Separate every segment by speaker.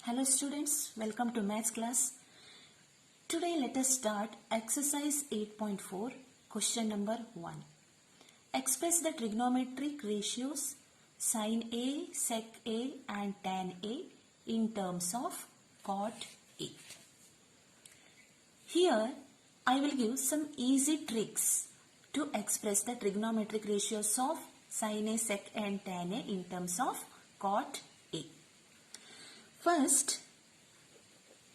Speaker 1: Hello students, welcome to maths class. Today let us start exercise 8.4, question number 1. Express the trigonometric ratios sin A, sec A and tan A in terms of cot A. Here I will give some easy tricks to express the trigonometric ratios of sin A, sec A and tan A in terms of cot A. First,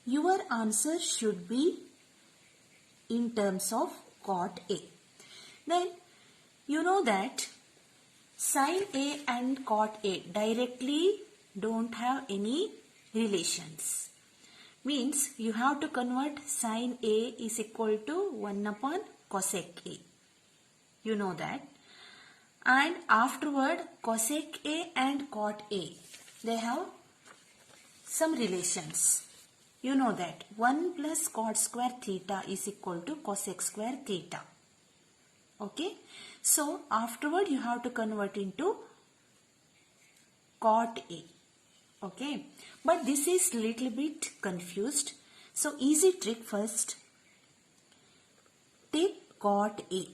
Speaker 1: your answer should be in terms of cot A. Then, you know that sin A and cot A directly don't have any relations. Means you have to convert sin A is equal to 1 upon cosec A. You know that. And afterward, cosec A and cot A, they have some relations. You know that 1 plus cot square theta is equal to cosec square theta. Okay. So, afterward you have to convert into cot A. Okay. But this is little bit confused. So, easy trick first. Take cot A.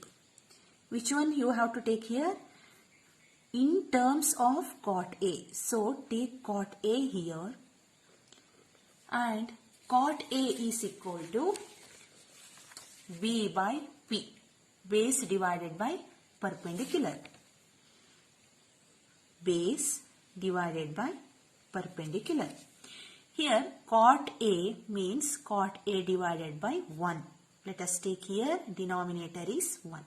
Speaker 1: Which one you have to take here? In terms of cot A. So, take cot A here. And cot A is equal to B by P, base divided by perpendicular. Base divided by perpendicular. Here cot A means cot A divided by 1. Let us take here denominator is 1.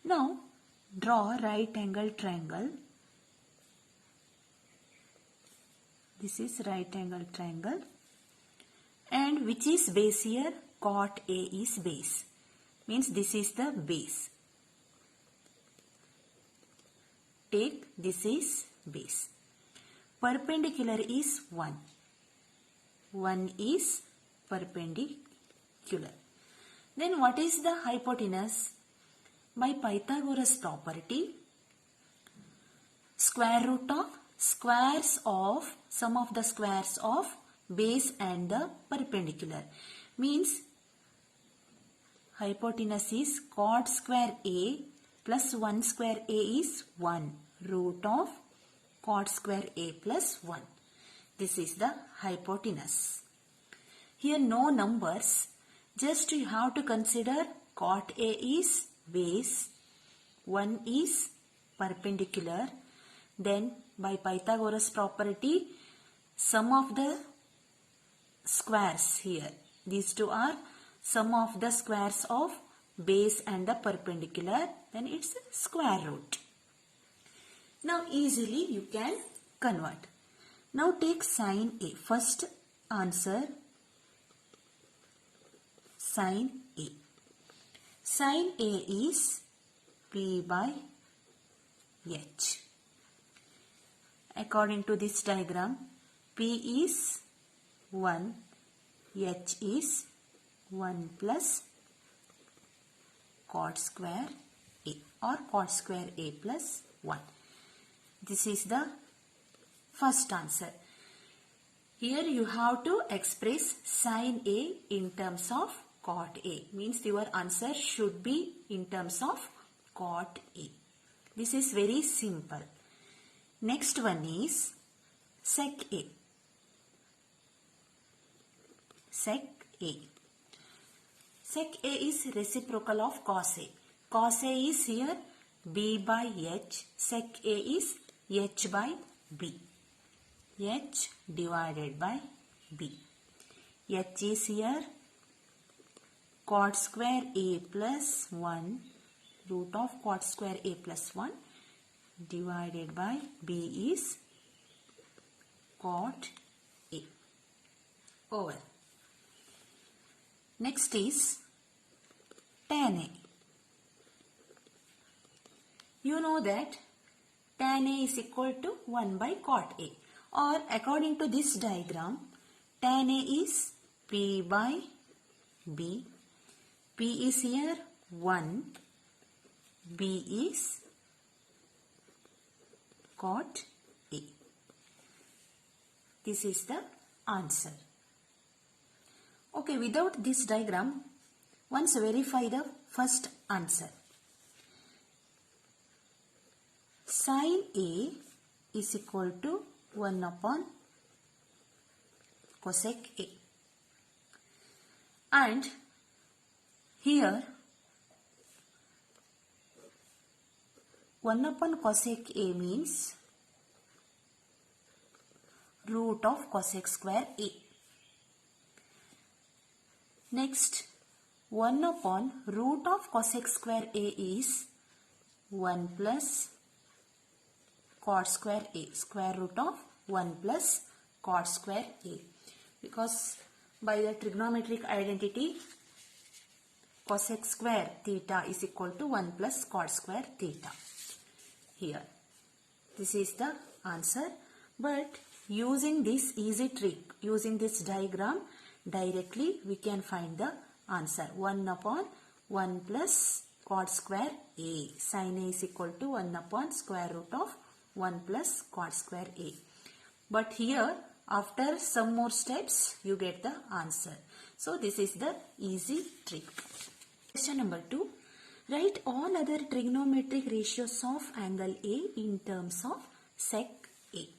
Speaker 1: Now draw right angle triangle. This is right angle triangle. And which is base here? Cot A is base. Means this is the base. Take this is base. Perpendicular is 1. 1 is perpendicular. Then what is the hypotenuse? By Pythagoras property, square root of squares of sum of the squares of base and the perpendicular. Means hypotenuse is cot square A plus 1 square A is 1. Root of cot square A plus 1. This is the hypotenuse. Here no numbers. Just you have to consider cot A is base. 1 is perpendicular. Then by Pythagoras property, sum of the squares here. These two are sum of the squares of base and the perpendicular. Then it's square root. Now easily you can convert. Now take sin A. First answer sin A. Sin A is P by H. According to this diagram, P is 1, H is 1 plus cot square A or cot square A plus 1. This is the first answer. Here you have to express sin A in terms of cot A. Means your answer should be in terms of cot A. This is very simple. Next one is sec A. Sec A. Sec A is reciprocal of cos A. Cos A is here B by H. Sec A is H by B. H divided by B. H is here cot square A plus 1 root of cot square A plus 1 divided by B is cot A. Over. Next is tan A. You know that tan A is equal to 1 by cot A. Or according to this diagram, tan A is P by B. P is here 1. B is cot A. This is the answer. Okay, without this diagram, once verify the first answer. Sin A is equal to 1 upon cosec A. And here 1 upon cosec A means root of cosec square A. Next, 1 upon root of cosec square A is 1 plus cot square A, square root of 1 plus cot square A. Because by the trigonometric identity, cosec square theta is equal to 1 plus cot square theta. Here, this is the answer. But using this easy trick, using this diagram, directly we can find the answer. 1 upon 1 plus cot square A. Sin A is equal to 1 upon square root of 1 plus cot square A. But here, after some more steps, you get the answer. So, this is the easy trick. Question number 2. Write all other trigonometric ratios of angle A in terms of sec A.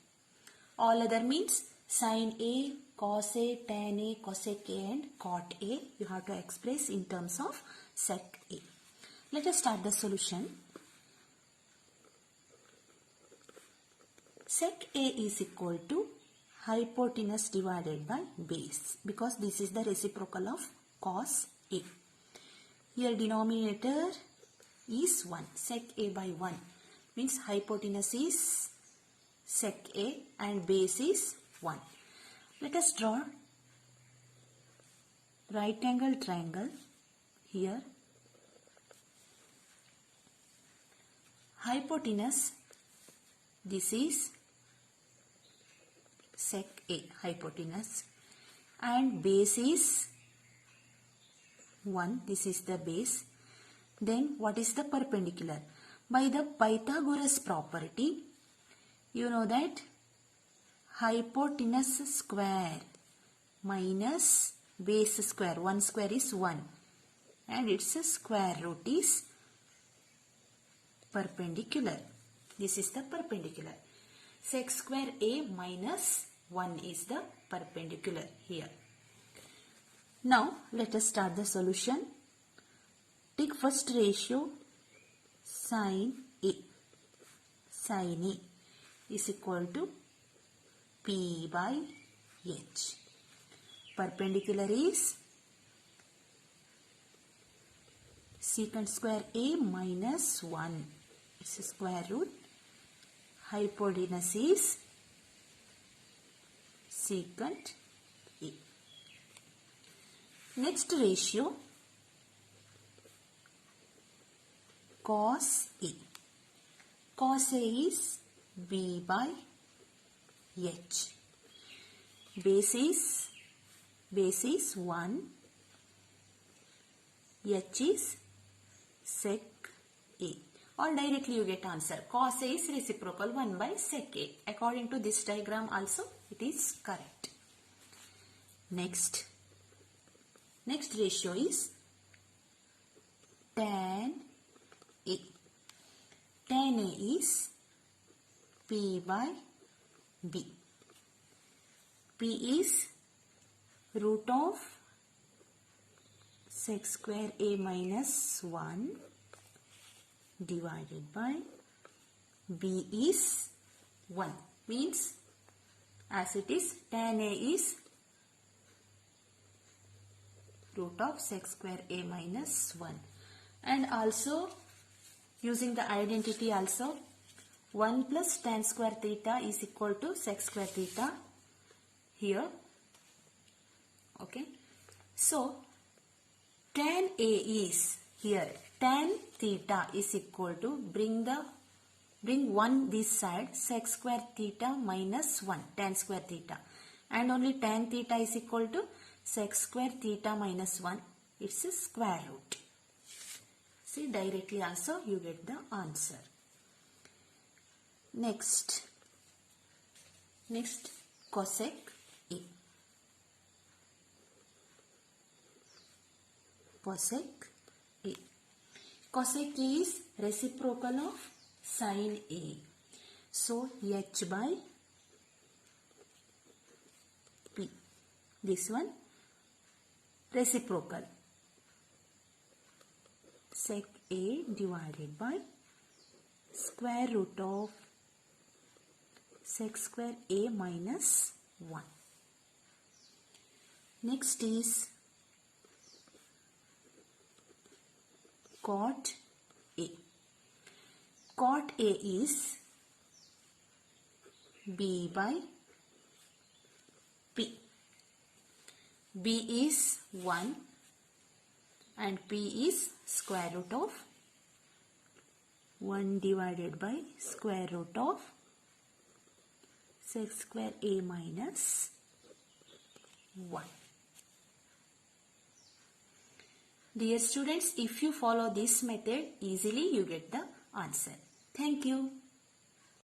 Speaker 1: All other means sin A, cos A, tan A, cosec A and cot A. You have to express in terms of sec A. Let us start the solution. Sec A is equal to hypotenuse divided by base, because this is the reciprocal of cos A. Here denominator is 1, sec A by 1 means hypotenuse is sec A and base is 1. Let us draw right angle triangle here. Hypotenuse, this is sec A, hypotenuse, and base is 1, this is the base. Then what is the perpendicular? By the Pythagoras property, you know that hypotenuse square minus base square, 1 square is 1 and its square root is perpendicular. This is the perpendicular. Sec square A minus 1 is the perpendicular here. Now let us start the solution. Take first ratio sin A. Sin A is equal to P by H. Perpendicular is secant square A minus 1. It's a square root. Hypotenuse is secant A. Next ratio cos A. Cos A is B by H. Base is 1. H is sec A. Or directly you get answer. Cos A is reciprocal 1 by sec A. According to this diagram also it is correct. Next ratio is tan A. Tan A is P by B. P is root of sec square A minus 1 divided by B is 1. Means as it is, tan A is root of sec square A minus 1. And also using the identity also, 1 plus tan square theta is equal to sec square theta here. Okay. So tan A is here, tan theta is equal to, bring 1 this side, sec square theta minus 1, tan square theta, and only tan theta is equal to sec square theta minus 1, it's a square root. See, directly also you get the answer. Next cosec A. cosec A. Cosec A is reciprocal of sin A. So H by P. This one reciprocal. Sec A divided by square root of sec square A minus 1. Next is cot A. Cot A is B by P. B is 1 and P is square root of 1 divided by square root of sec square A minus 1. Dear students, if you follow this method, easily you get the answer. Thank you.